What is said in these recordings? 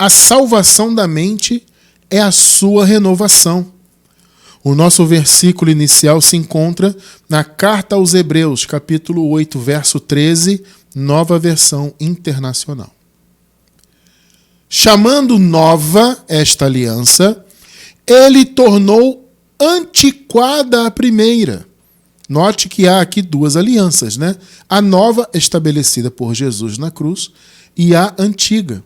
a salvação da mente é a sua renovação. O nosso versículo inicial se encontra na Carta aos Hebreus, capítulo 8, verso 13, Nova Versão Internacional. Chamando nova esta aliança, ele tornou antiquada a primeira. Note que há aqui duas alianças, né? A nova estabelecida por Jesus na cruz e a antiga.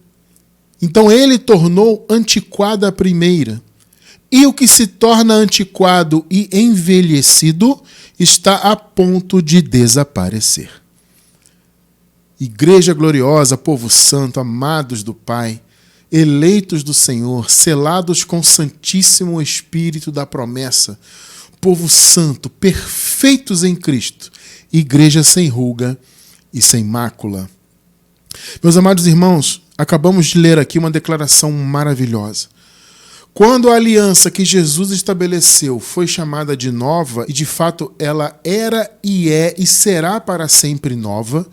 Então ele tornou antiquada a primeira. E o que se torna antiquado e envelhecido está a ponto de desaparecer. Igreja gloriosa, povo santo, amados do Pai, eleitos do Senhor, selados com o Santíssimo Espírito da promessa, povo santo, perfeitos em Cristo, igreja sem ruga e sem mácula. Meus amados irmãos, acabamos de ler aqui uma declaração maravilhosa. Quando a aliança que Jesus estabeleceu foi chamada de nova, e de fato ela era e é e será para sempre nova,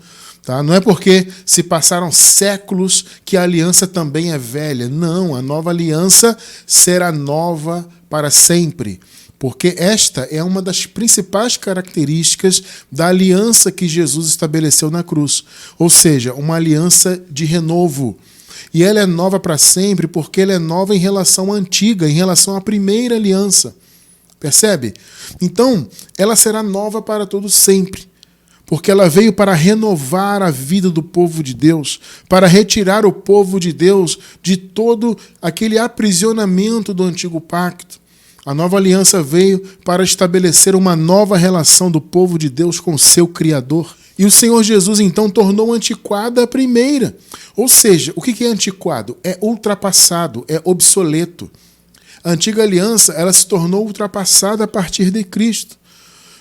tá? Não é porque se passaram séculos que a aliança também é velha. Não, a nova aliança será nova para sempre. Porque esta é uma das principais características da aliança que Jesus estabeleceu na cruz. Ou seja, uma aliança de renovo. E ela é nova para sempre porque ela é nova em relação à antiga, em relação à primeira aliança. Percebe? Então, ela será nova para todo sempre. Porque ela veio para renovar a vida do povo de Deus, para retirar o povo de Deus de todo aquele aprisionamento do antigo pacto. A nova aliança veio para estabelecer uma nova relação do povo de Deus com o seu Criador. E o Senhor Jesus, então, tornou antiquada a primeira. Ou seja, o que é antiquado? É ultrapassado, é obsoleto. A antiga aliança, ela se tornou ultrapassada a partir de Cristo.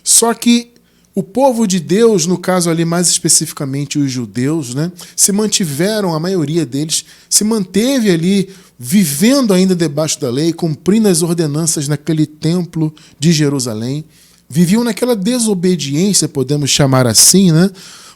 Só que o povo de Deus, no caso ali mais especificamente os judeus, né, se mantiveram, a maioria deles, se manteve ali vivendo ainda debaixo da lei, cumprindo as ordenanças naquele templo de Jerusalém. Viviam naquela desobediência, podemos chamar assim, né?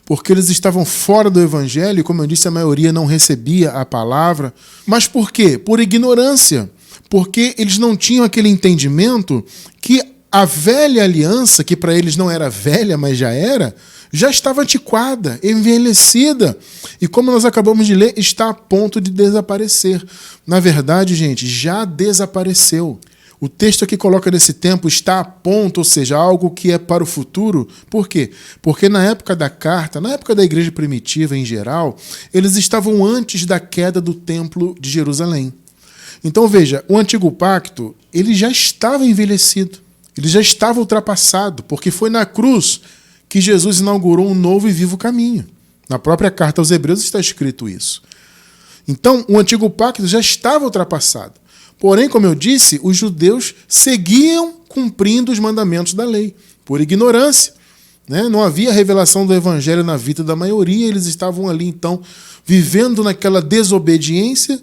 Porque eles estavam fora do evangelho, e como eu disse, a maioria não recebia a palavra. Mas por quê? Por ignorância. Porque eles não tinham aquele entendimento que a velha aliança, que para eles não era velha, mas já estava antiquada, envelhecida. E como nós acabamos de ler, está a ponto de desaparecer. Na verdade, gente, já desapareceu. O texto aqui coloca nesse tempo está a ponto, ou seja, algo que é para o futuro. Por quê? Porque na época da carta, na época da igreja primitiva em geral, eles estavam antes da queda do templo de Jerusalém. Então veja, o antigo pacto, ele já estava envelhecido, ele já estava ultrapassado, porque foi na cruz que Jesus inaugurou um novo e vivo caminho. Na própria carta aos Hebreus está escrito isso. Então, o antigo pacto já estava ultrapassado. Porém, como eu disse, os judeus seguiam cumprindo os mandamentos da lei, por ignorância, né? Não havia revelação do evangelho na vida da maioria, eles estavam ali, então, vivendo naquela desobediência,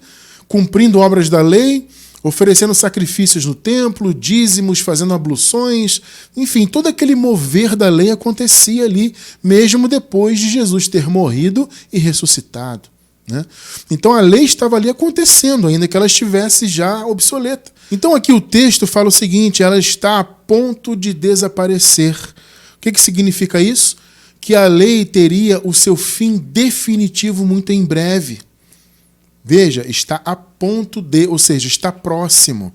cumprindo obras da lei, oferecendo sacrifícios no templo, dízimos, fazendo abluções, enfim, todo aquele mover da lei acontecia ali, mesmo depois de Jesus ter morrido e ressuscitado. Né? Então a lei estava ali acontecendo, ainda que ela estivesse já obsoleta. Então aqui o texto fala o seguinte: ela está a ponto de desaparecer. O que significa isso? Que a lei teria o seu fim definitivo muito em breve. Veja, está a ponto de, ou seja, está próximo.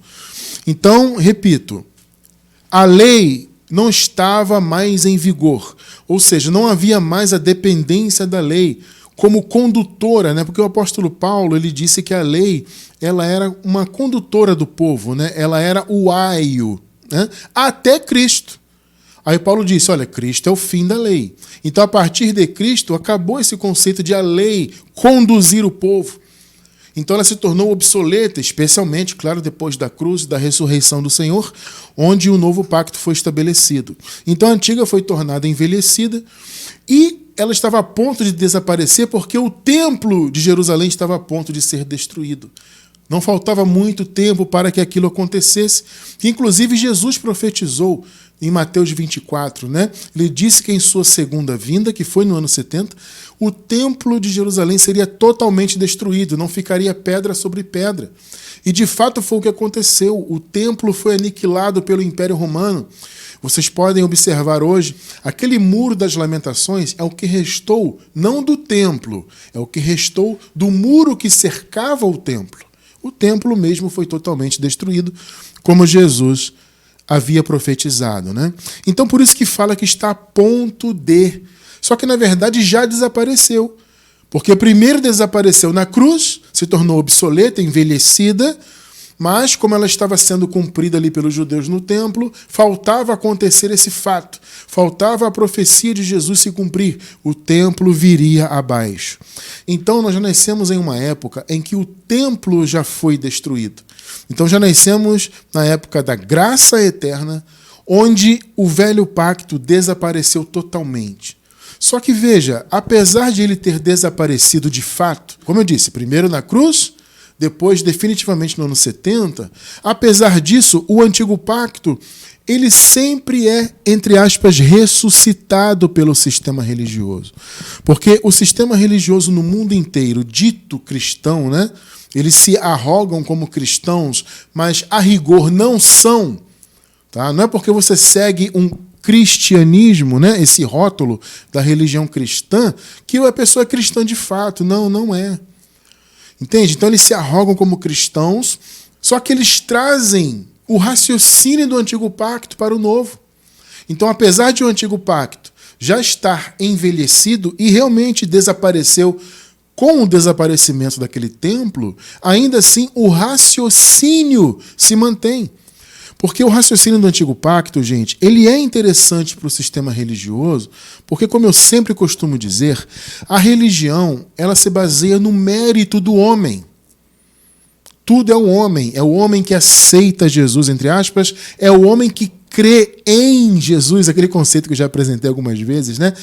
Então, repito, a lei não estava mais em vigor, ou seja, não havia mais a dependência da lei como condutora, né? Porque o apóstolo Paulo, ele disse que a lei, ela era uma condutora do povo, né? Ela era o aio, né? Até Cristo. Aí Paulo disse, olha, Cristo é o fim da lei. Então, a partir de Cristo, acabou esse conceito de a lei conduzir o povo. Então ela se tornou obsoleta, especialmente, claro, depois da cruz e da ressurreição do Senhor, onde o novo pacto foi estabelecido. Então a antiga foi tornada envelhecida e ela estava a ponto de desaparecer porque o templo de Jerusalém estava a ponto de ser destruído. Não faltava muito tempo para que aquilo acontecesse. Inclusive, Jesus profetizou em Mateus 24, né? Ele disse que em sua segunda vinda, que foi no ano 70, o templo de Jerusalém seria totalmente destruído, não ficaria pedra sobre pedra. E de fato foi o que aconteceu. O templo foi aniquilado pelo Império Romano. Vocês podem observar hoje, aquele muro das lamentações é o que restou, não do templo, é o que restou do muro que cercava o templo. O templo mesmo foi totalmente destruído, como Jesus havia profetizado, né? Então, por isso que fala que está a ponto de. Só que, na verdade, já desapareceu. Porque primeiro desapareceu na cruz, se tornou obsoleta, envelhecida, mas, como ela estava sendo cumprida ali pelos judeus no templo, faltava acontecer esse fato. Faltava a profecia de Jesus se cumprir. O templo viria abaixo. Então, nós já nascemos em uma época em que o templo já foi destruído. Então, já nascemos na época da graça eterna, onde o velho pacto desapareceu totalmente. Só que, veja, apesar de ele ter desaparecido de fato, como eu disse, primeiro na cruz, depois definitivamente no ano 70, apesar disso, o antigo pacto, ele sempre é, entre aspas, ressuscitado pelo sistema religioso. Porque o sistema religioso no mundo inteiro, dito cristão, né? Eles se arrogam como cristãos, mas a rigor não são. Tá? Não é porque você segue um cristianismo, né? Esse rótulo da religião cristã, que a pessoa é cristã de fato. Não, não é. Entende? Então eles se arrogam como cristãos, só que eles trazem o raciocínio do antigo pacto para o novo. Então, apesar de o antigo pacto já estar envelhecido e realmente desapareceu com o desaparecimento daquele templo, ainda assim o raciocínio se mantém. Porque o raciocínio do antigo pacto, gente, ele é interessante para o sistema religioso, porque, como eu sempre costumo dizer, a religião, ela se baseia no mérito do homem. Tudo é o homem que aceita Jesus, entre aspas, é o homem que crê em Jesus, aquele conceito que eu já apresentei algumas vezes, né?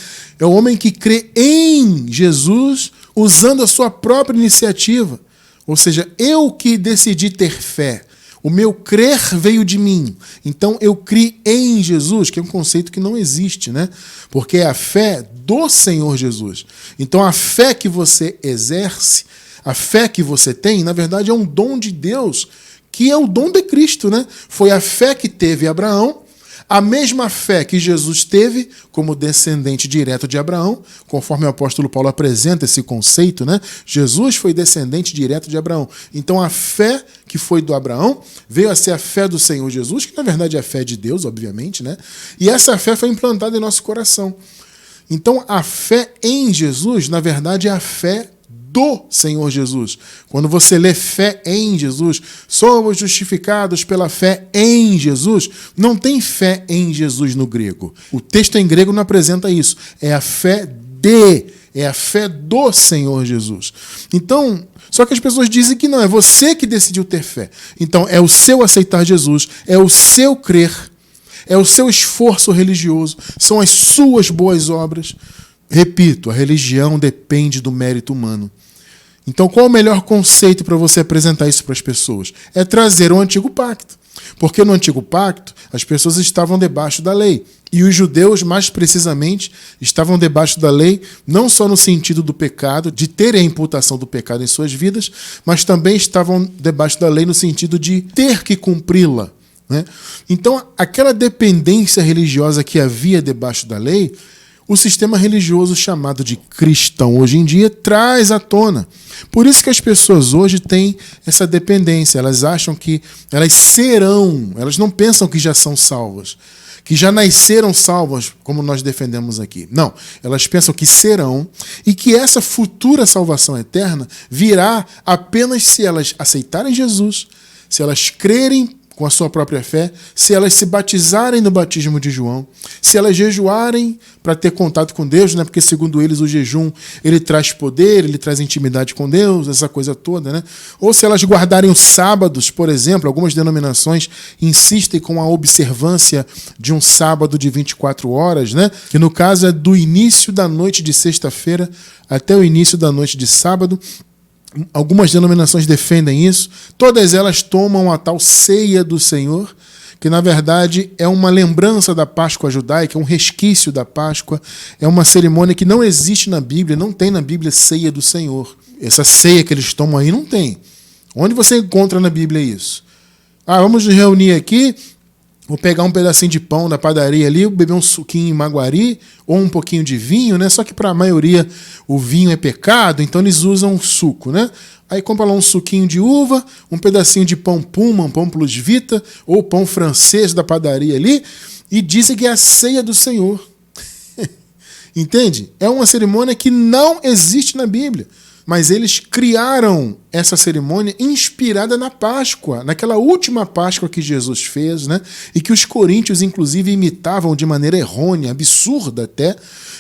É o homem que crê em Jesus usando a sua própria iniciativa. Ou seja, eu que decidi ter fé. O meu crer veio de mim. Então eu criei em Jesus, que é um conceito que não existe, né? Porque é a fé do Senhor Jesus. Então a fé que você exerce, a fé que você tem, na verdade é um dom de Deus, que é o dom de Cristo, né? Foi a fé que teve Abraão, a mesma fé que Jesus teve como descendente direto de Abraão, conforme o apóstolo Paulo apresenta esse conceito, né? Jesus foi descendente direto de Abraão. Então a fé que foi do Abraão veio a ser a fé do Senhor Jesus, que na verdade é a fé de Deus, obviamente, né? E essa fé foi implantada em nosso coração. Então a fé em Jesus, na verdade, é a fé do Senhor Jesus. Quando você lê fé em Jesus, somos justificados pela fé em Jesus, não tem fé em Jesus no grego. O texto em grego não apresenta isso. É a fé do Senhor Jesus. Então, só que as pessoas dizem que não, é você que decidiu ter fé. Então, é o seu aceitar Jesus, é o seu crer, é o seu esforço religioso, são as suas boas obras. Repito, a religião depende do mérito humano. Então, qual o melhor conceito para você apresentar isso para as pessoas? É trazer o antigo pacto. Porque no antigo pacto, as pessoas estavam debaixo da lei. E os judeus, mais precisamente, estavam debaixo da lei, não só no sentido do pecado, de terem a imputação do pecado em suas vidas, mas também estavam debaixo da lei no sentido de ter que cumpri-la, né? Então, aquela dependência religiosa que havia debaixo da lei, o sistema religioso chamado de cristão hoje em dia traz à tona. Por isso que as pessoas hoje têm essa dependência. Elas acham que elas serão, elas não pensam que já são salvas, que já nasceram salvas, como nós defendemos aqui. Não, elas pensam que serão e que essa futura salvação eterna virá apenas se elas aceitarem Jesus, se elas crerem com a sua própria fé, se elas se batizarem no batismo de João, se elas jejuarem para ter contato com Deus, né? Porque segundo eles o jejum ele traz poder, ele traz intimidade com Deus, essa coisa toda, né? Ou se elas guardarem os sábados, por exemplo, algumas denominações insistem com a observância de um sábado de 24 horas, né? Que no caso é do início da noite de sexta-feira até o início da noite de sábado. Algumas denominações defendem isso. Todas elas tomam a tal ceia do Senhor, que na verdade é uma lembrança da Páscoa judaica, é um resquício da Páscoa, é uma cerimônia que não existe na Bíblia, não tem na Bíblia ceia do Senhor. Essa ceia que eles tomam aí não tem. Onde você encontra na Bíblia isso? Vamos nos reunir aqui, vou pegar um pedacinho de pão da padaria ali, beber um suquinho em Maguari, ou um pouquinho de vinho, né? Só que para a maioria o vinho é pecado, então eles usam suco, né? Aí compra lá um suquinho de uva, um pedacinho de pão Puma, um pão Plus Vita, ou pão francês da padaria ali, e dizem que é a ceia do Senhor. Entende? É uma cerimônia que não existe na Bíblia. Mas eles criaram essa cerimônia inspirada na Páscoa, naquela última Páscoa que Jesus fez, né? E que os coríntios, inclusive, imitavam de maneira errônea, absurda até.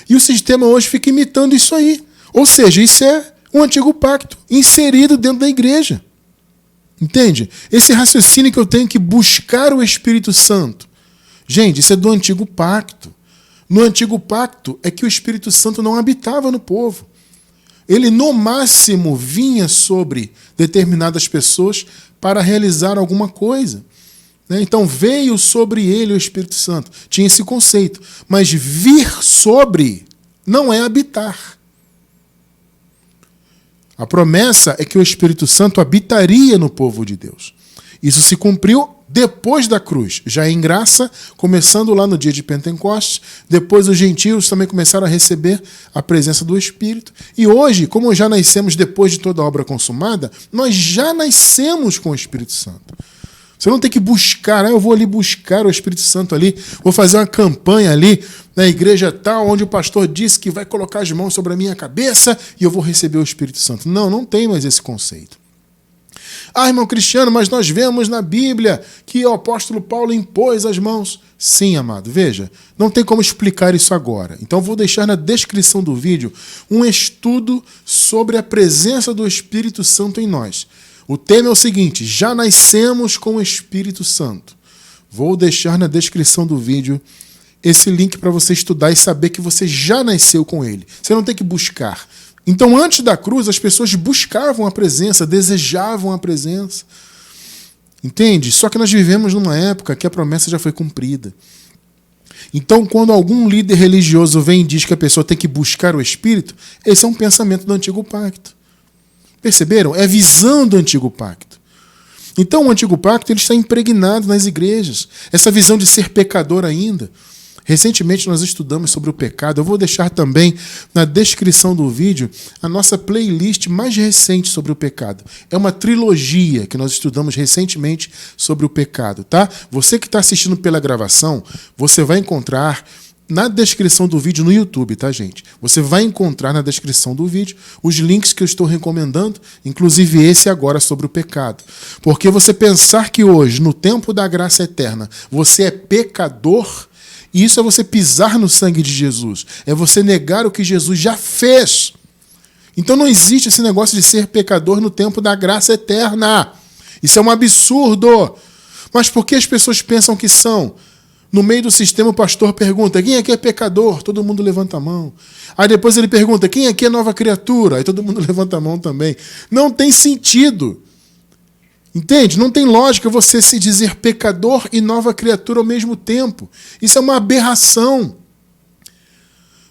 E o sistema hoje fica imitando isso aí. Ou seja, isso é um antigo pacto inserido dentro da igreja. Entende? Esse raciocínio que eu tenho que buscar o Espírito Santo. Gente, isso é do antigo pacto. No antigo pacto é que o Espírito Santo não habitava no povo. Ele, no máximo, vinha sobre determinadas pessoas para realizar alguma coisa. Então, veio sobre ele o Espírito Santo. Tinha esse conceito. Mas vir sobre não é habitar. A promessa é que o Espírito Santo habitaria no povo de Deus. Isso se cumpriu depois da cruz, já em graça, começando lá no dia de Pentecostes. Depois os gentios também começaram a receber a presença do Espírito. E hoje, como já nascemos depois de toda a obra consumada, nós já nascemos com o Espírito Santo. Você não tem que buscar, eu vou ali buscar o Espírito Santo ali, vou fazer uma campanha ali na igreja tal, onde o pastor disse que vai colocar as mãos sobre a minha cabeça e eu vou receber o Espírito Santo. Não, não tem mais esse conceito. Irmão Cristiano, mas nós vemos na Bíblia que o apóstolo Paulo impôs as mãos. Sim, amado, veja, não tem como explicar isso agora. Então vou deixar na descrição do vídeo um estudo sobre a presença do Espírito Santo em nós. O tema é o seguinte: já nascemos com o Espírito Santo. Vou deixar na descrição do vídeo esse link para você estudar e saber que você já nasceu com ele. Você não tem que buscar. Então, antes da cruz, as pessoas buscavam a presença, desejavam a presença. Entende? Só que nós vivemos numa época que a promessa já foi cumprida. Então, quando algum líder religioso vem e diz que a pessoa tem que buscar o Espírito, esse é um pensamento do Antigo Pacto. Perceberam? É a visão do Antigo Pacto. Então, o Antigo Pacto ele está impregnado nas igrejas. Essa visão de ser pecador ainda. Recentemente nós estudamos sobre o pecado. Eu vou deixar também na descrição do vídeo a nossa playlist mais recente sobre o pecado. É uma trilogia que nós estudamos recentemente sobre o pecado, tá? Você que está assistindo pela gravação, você vai encontrar na descrição do vídeo no YouTube, tá, gente? Você vai encontrar na descrição do vídeo os links que eu estou recomendando, inclusive esse agora sobre o pecado. Porque você pensar que hoje, no tempo da graça eterna, você é pecador, isso é você pisar no sangue de Jesus. É você negar o que Jesus já fez. Então não existe esse negócio de ser pecador no tempo da graça eterna. Isso é um absurdo. Mas por que as pessoas pensam que são? No meio do sistema o pastor pergunta: quem aqui é pecador? Todo mundo levanta a mão. Aí depois ele pergunta: quem aqui é nova criatura? Aí todo mundo levanta a mão também. Não tem sentido. Entende? Não tem lógica você se dizer pecador e nova criatura ao mesmo tempo. Isso é uma aberração.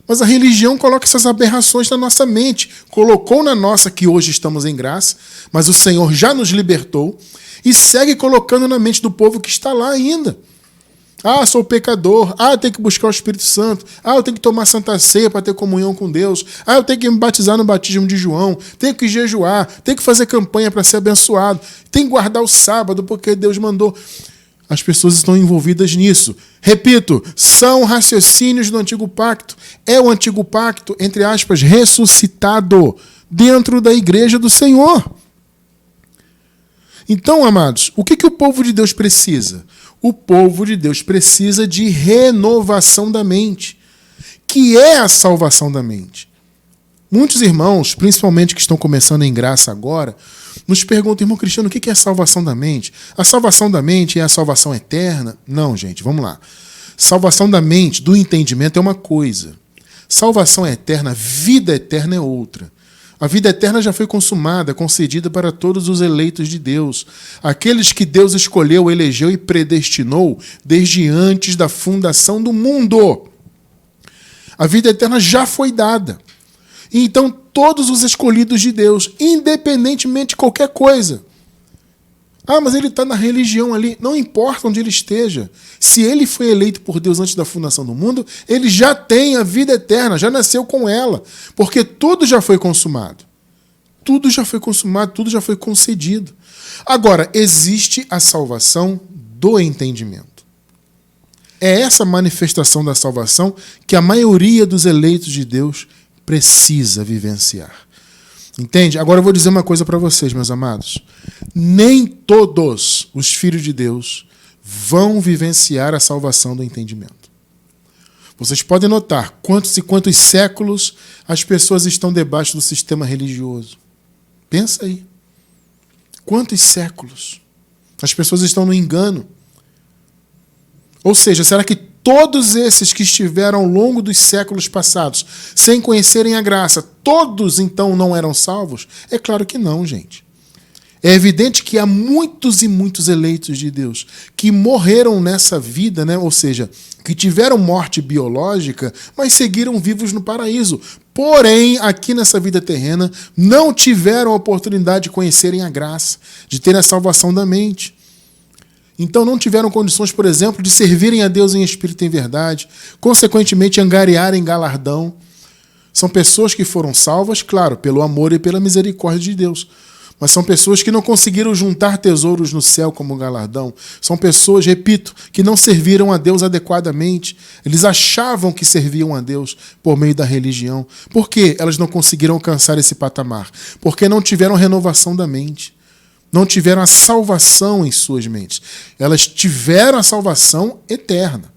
Mas a religião coloca essas aberrações na nossa mente. Colocou na nossa que hoje estamos em graça, mas o Senhor já nos libertou e segue colocando na mente do povo que está lá ainda. Sou pecador. Eu tenho que buscar o Espírito Santo. Eu tenho que tomar Santa Ceia para ter comunhão com Deus. Eu tenho que me batizar no batismo de João. Tenho que jejuar. Tenho que fazer campanha para ser abençoado. Tenho que guardar o sábado porque Deus mandou. As pessoas estão envolvidas nisso. Repito, são raciocínios do Antigo Pacto. É o Antigo Pacto, entre aspas, ressuscitado dentro da igreja do Senhor. Então, amados, o que o povo de Deus precisa? O povo de Deus precisa de renovação da mente, que é a salvação da mente. Muitos irmãos, principalmente que estão começando em graça agora, nos perguntam: irmão Cristiano, o que é a salvação da mente? A salvação da mente é a salvação eterna? Não, gente, vamos lá. Salvação da mente, do entendimento, é uma coisa. Salvação eterna, vida eterna é outra. A vida eterna já foi consumada, concedida para todos os eleitos de Deus, aqueles que Deus escolheu, elegeu e predestinou desde antes da fundação do mundo. A vida eterna já foi dada. Então, todos os escolhidos de Deus, independentemente de qualquer coisa. Ah, mas ele está na religião ali. Não importa onde ele esteja. Se ele foi eleito por Deus antes da fundação do mundo, ele já tem a vida eterna, já nasceu com ela. Porque tudo já foi consumado. Tudo já foi consumado, tudo já foi concedido. Agora, existe a salvação do entendimento. É essa manifestação da salvação que a maioria dos eleitos de Deus precisa vivenciar. Entende? Agora eu vou dizer uma coisa para vocês, meus amados. Nem todos os filhos de Deus vão vivenciar a salvação do entendimento. Vocês podem notar quantos e quantos séculos as pessoas estão debaixo do sistema religioso. Pensa aí. Quantos séculos? As pessoas estão no engano. Ou seja, será que todos esses que estiveram ao longo dos séculos passados, sem conhecerem a graça, todos então não eram salvos? É claro que não, gente. É evidente que há muitos e muitos eleitos de Deus que morreram nessa vida, né? Ou seja, que tiveram morte biológica, mas seguiram vivos no paraíso. Porém, aqui nessa vida terrena, não tiveram a oportunidade de conhecerem a graça, de terem a salvação da mente. Então não tiveram condições, por exemplo, de servirem a Deus em espírito e em verdade, consequentemente angariarem galardão. São pessoas que foram salvas, claro, pelo amor e pela misericórdia de Deus. Mas são pessoas que não conseguiram juntar tesouros no céu como galardão. São pessoas, repito, que não serviram a Deus adequadamente. Eles achavam que serviam a Deus por meio da religião. Por que elas não conseguiram alcançar esse patamar? Porque não tiveram renovação da mente. Não tiveram a salvação em suas mentes. Elas tiveram a salvação eterna.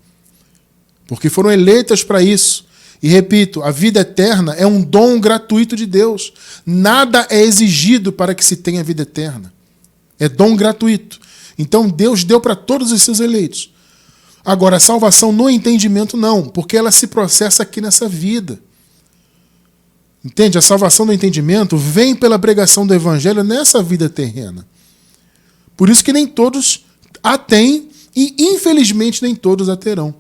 Porque foram eleitas para isso. E repito, a vida eterna é um dom gratuito de Deus. Nada é exigido para que se tenha vida eterna. É dom gratuito. Então Deus deu para todos os seus eleitos. Agora, a salvação no entendimento não, porque ela se processa aqui nessa vida. Entende? A salvação do entendimento vem pela pregação do evangelho nessa vida terrena. Por isso que nem todos a têm e, infelizmente, nem todos a terão.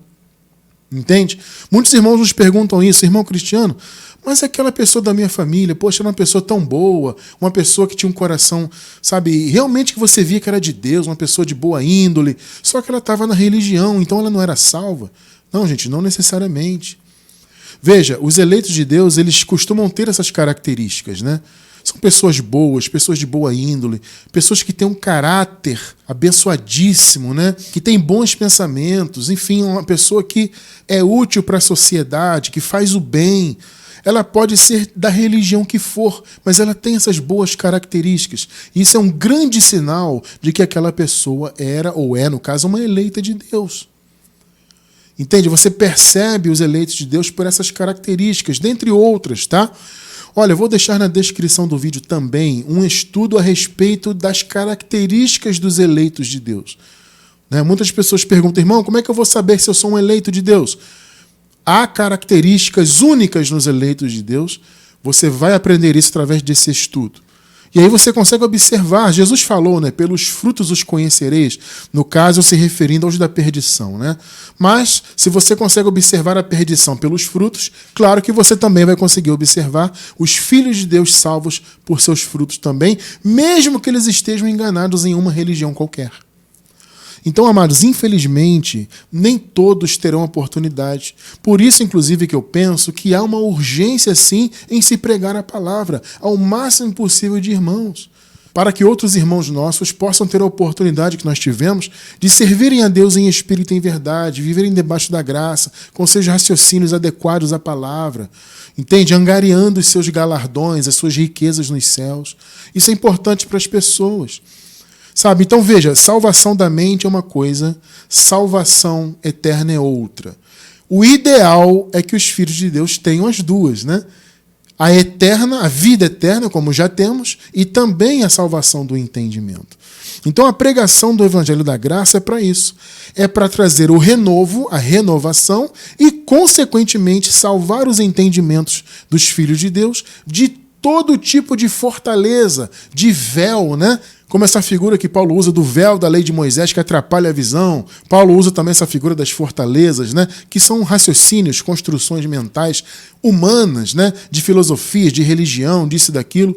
Entende? Muitos irmãos nos perguntam isso, irmão Cristiano, mas aquela pessoa da minha família, poxa, era uma pessoa tão boa, uma pessoa que tinha um coração, sabe, realmente que você via que era de Deus, uma pessoa de boa índole, só que ela estava na religião, então ela não era salva. Não, gente, não necessariamente. Veja, os eleitos de Deus, eles costumam ter essas características, né? São pessoas boas, pessoas de boa índole, pessoas que têm um caráter abençoadíssimo, né? Que tem bons pensamentos, enfim, uma pessoa que é útil para a sociedade, que faz o bem. Ela pode ser da religião que for, mas ela tem essas boas características. Isso é um grande sinal de que aquela pessoa era, ou é, no caso, uma eleita de Deus. Entende? Você percebe os eleitos de Deus por essas características, dentre outras, tá? Olha, eu vou deixar na descrição do vídeo também um estudo a respeito das características dos eleitos de Deus. Né? Muitas pessoas perguntam, irmão, como é que eu vou saber se eu sou um eleito de Deus? Há características únicas nos eleitos de Deus. Você vai aprender isso através desse estudo. E aí você consegue observar, Jesus falou, né, pelos frutos os conhecereis, no caso se referindo aos da perdição, né? Mas se você consegue observar a perdição pelos frutos, claro que você também vai conseguir observar os filhos de Deus salvos por seus frutos também, mesmo que eles estejam enganados em uma religião qualquer. Então, amados, infelizmente, nem todos terão oportunidade. Por isso, inclusive, que eu penso que há uma urgência, sim, em se pregar a palavra ao máximo possível de irmãos, para que outros irmãos nossos possam ter a oportunidade que nós tivemos de servirem a Deus em espírito e em verdade, viverem debaixo da graça, com seus raciocínios adequados à palavra, entende? Angariando os seus galardões, as suas riquezas nos céus. Isso é importante para as pessoas. Sabe? Então veja, salvação da mente é uma coisa, salvação eterna é outra. O ideal é que os filhos de Deus tenham as duas, né? A eterna, a vida eterna, como já temos, e também a salvação do entendimento. Então a pregação do Evangelho da Graça é para isso. É para trazer o renovo, a renovação e, consequentemente, salvar os entendimentos dos filhos de Deus de todo tipo de fortaleza, de véu, né? Como essa figura que Paulo usa do véu da lei de Moisés que atrapalha a visão. Paulo usa também essa figura das fortalezas, né? Que são raciocínios, construções mentais humanas, né? De filosofias, de religião, disso e daquilo.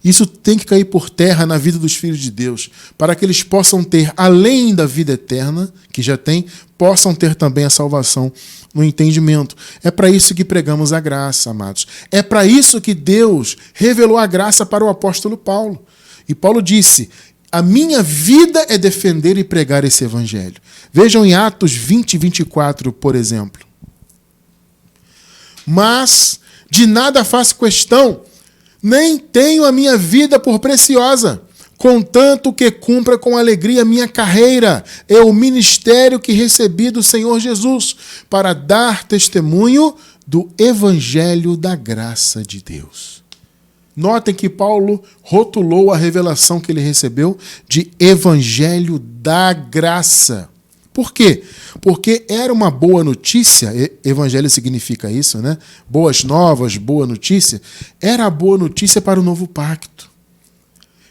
Isso tem que cair por terra na vida dos filhos de Deus, para que eles possam ter, além da vida eterna, que já tem, possam ter também a salvação no entendimento. É para isso que pregamos a graça, amados. É para isso que Deus revelou a graça para o apóstolo Paulo. E Paulo disse: a minha vida é defender e pregar esse evangelho. Vejam em Atos 20, 24, por exemplo. Mas de nada faço questão, nem tenho a minha vida por preciosa, contanto que cumpra com alegria a minha carreira, é o ministério que recebi do Senhor Jesus, para dar testemunho do evangelho da graça de Deus. Notem que Paulo rotulou a revelação que ele recebeu de evangelho da graça. Por quê? Porque era uma boa notícia, evangelho significa isso, né? Boas novas, boa notícia. Era a boa notícia para o novo pacto.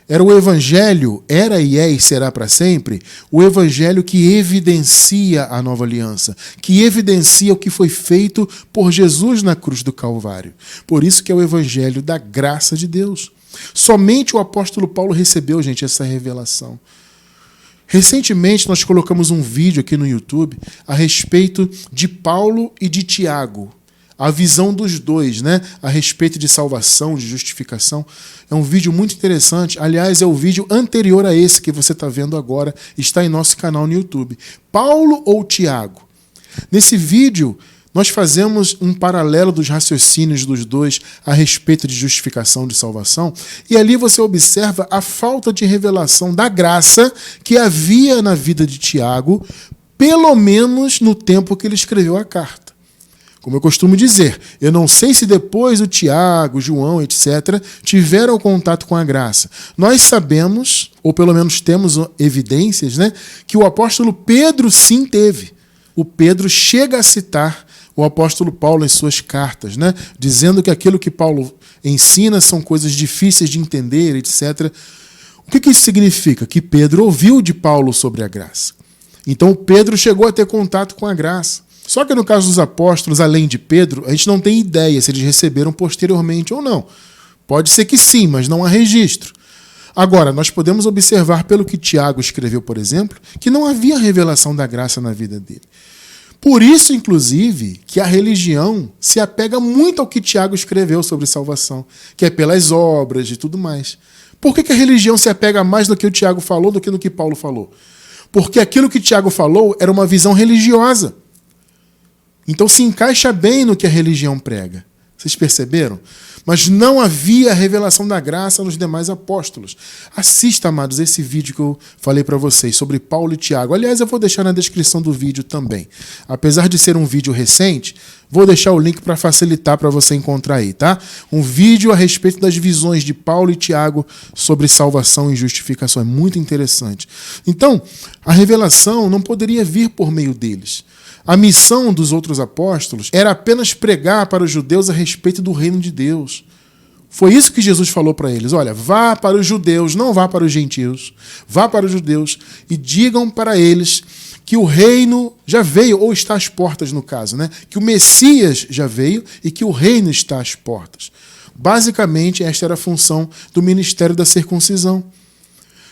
Era o evangelho, era e é e será para sempre, o evangelho que evidencia a nova aliança, que evidencia o que foi feito por Jesus na cruz do Calvário. Por isso que é o evangelho da graça de Deus. Somente o apóstolo Paulo recebeu, gente, essa revelação. Recentemente nós colocamos um vídeo aqui no YouTube a respeito de Paulo e de Tiago. A visão dos dois, né? A respeito de salvação, de justificação. É um vídeo muito interessante. Aliás, é o vídeo anterior a esse que você está vendo agora. Está em nosso canal no YouTube. Paulo ou Tiago? Nesse vídeo, nós fazemos um paralelo dos raciocínios dos dois a respeito de justificação, de salvação. E ali você observa a falta de revelação da graça que havia na vida de Tiago, pelo menos no tempo que ele escreveu a carta. Como eu costumo dizer, eu não sei se depois o Tiago, João, etc., tiveram contato com a graça. Nós sabemos, ou pelo menos temos evidências, né, que o apóstolo Pedro sim teve. O Pedro chega a citar o apóstolo Paulo em suas cartas, né, dizendo que aquilo que Paulo ensina são coisas difíceis de entender, etc. O que isso significa? Que Pedro ouviu de Paulo sobre a graça. Então Pedro chegou a ter contato com a graça. Só que no caso dos apóstolos, além de Pedro, a gente não tem ideia se eles receberam posteriormente ou não. Pode ser que sim, mas não há registro. Agora, nós podemos observar pelo que Tiago escreveu, por exemplo, que não havia revelação da graça na vida dele. Por isso, inclusive, que a religião se apega muito ao que Tiago escreveu sobre salvação, que é pelas obras e tudo mais. Por que a religião se apega mais no que o Tiago falou do que no que Paulo falou? Porque aquilo que Tiago falou era uma visão religiosa. Então se encaixa bem no que a religião prega. Vocês perceberam? Mas não havia revelação da graça nos demais apóstolos. Assista, amados, esse vídeo que eu falei para vocês sobre Paulo e Tiago. Aliás, eu vou deixar na descrição do vídeo também. Apesar de ser um vídeo recente, vou deixar o link para facilitar para você encontrar aí, tá? Um vídeo a respeito das visões de Paulo e Tiago sobre salvação e justificação. É muito interessante. Então, a revelação não poderia vir por meio deles. A missão dos outros apóstolos era apenas pregar para os judeus a respeito do reino de Deus. Foi isso que Jesus falou para eles. Olha, vá para os judeus, não vá para os gentios. Vá para os judeus e digam para eles que o reino já veio, ou está às portas no caso, né? Que o Messias já veio e que o reino está às portas. Basicamente, esta era a função do ministério da circuncisão.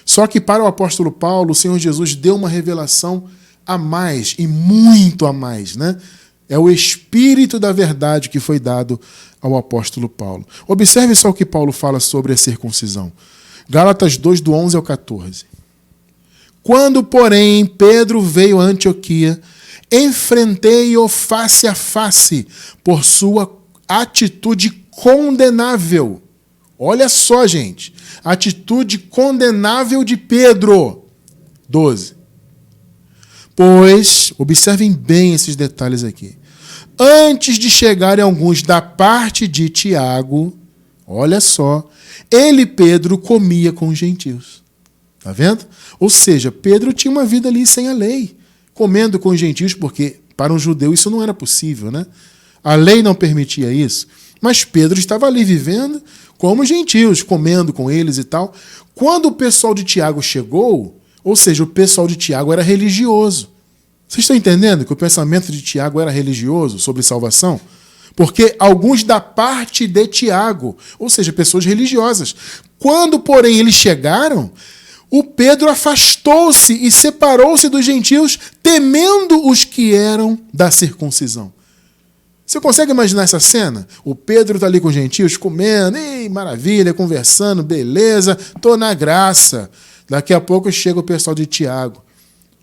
Só que para o apóstolo Paulo, o Senhor Jesus deu uma revelação a mais, e muito a mais, né? É o Espírito da verdade que foi dado ao apóstolo Paulo. Observe só o que Paulo fala sobre a circuncisão. Gálatas 2, do 11 ao 14. Quando, porém, Pedro veio a Antioquia, enfrentei-o face a face por sua atitude condenável. Olha só, gente. Atitude condenável de Pedro. 12. Pois, observem bem esses detalhes aqui. Antes de chegarem alguns da parte de Tiago, olha só, ele, Pedro, comia com os gentios. Está vendo? Ou seja, Pedro tinha uma vida ali sem a lei, comendo com os gentios, porque para um judeu isso não era possível, né? A lei não permitia isso. Mas Pedro estava ali vivendo como gentios, comendo com eles e tal. Quando o pessoal de Tiago chegou, ou seja, o pessoal de Tiago era religioso. Vocês estão entendendo que o pensamento de Tiago era religioso sobre salvação? Porque alguns da parte de Tiago, ou seja, pessoas religiosas. Quando, porém, eles chegaram, o Pedro afastou-se e separou-se dos gentios, temendo os que eram da circuncisão. Você consegue imaginar essa cena? O Pedro está ali com os gentios, comendo, maravilha, conversando, beleza, estou na graça. Daqui a pouco chega o pessoal de Tiago,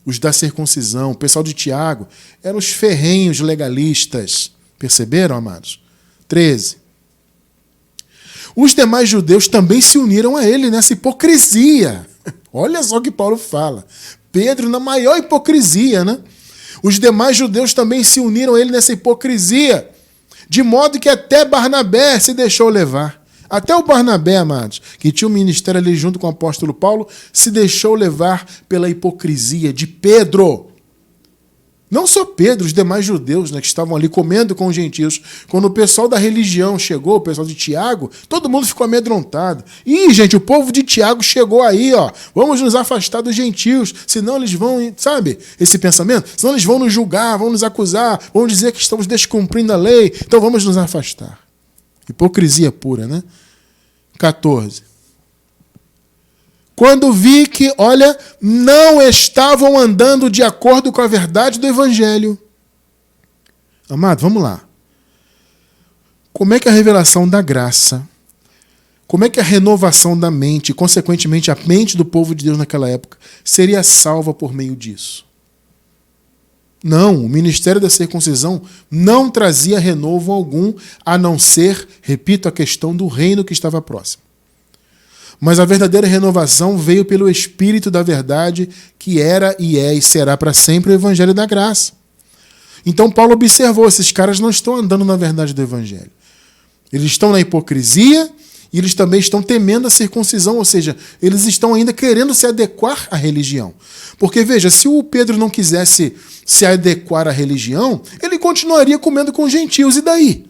os da circuncisão. O pessoal de Tiago eram os ferrenhos legalistas. Perceberam, amados? 13. Os demais judeus também se uniram a ele nessa hipocrisia. Olha só o que Paulo fala. Pedro na maior hipocrisia, né? Os demais judeus também se uniram a ele nessa hipocrisia, de modo que até Barnabé se deixou levar. Até o Barnabé, amados, que tinha um ministério ali junto com o apóstolo Paulo, se deixou levar pela hipocrisia de Pedro. Não só Pedro, os demais judeus, né, que estavam ali comendo com os gentios. Quando o pessoal da religião chegou, o pessoal de Tiago, todo mundo ficou amedrontado. Ih, gente, o povo de Tiago chegou aí, ó. Vamos nos afastar dos gentios, senão eles vão, sabe, esse pensamento? Senão eles vão nos julgar, vão nos acusar, vão dizer que estamos descumprindo a lei, então vamos nos afastar. Hipocrisia pura, né? 14. Quando vi que, olha, não estavam andando de acordo com a verdade do Evangelho. Amado, vamos lá. Como é que a revelação da graça, como é que a renovação da mente, e consequentemente a mente do povo de Deus naquela época, seria salva por meio disso? Não, o ministério da circuncisão não trazia renovo algum, a não ser, repito, a questão do reino que estava próximo. Mas a verdadeira renovação veio pelo Espírito da verdade, que era e é e será para sempre o Evangelho da graça. Então Paulo observou, esses caras não estão andando na verdade do Evangelho. Eles estão na hipocrisia e eles também estão temendo a circuncisão, ou seja, eles estão ainda querendo se adequar à religião. Porque, veja, se o Pedro não quisesse se adequar à religião, ele continuaria comendo com gentios, e daí?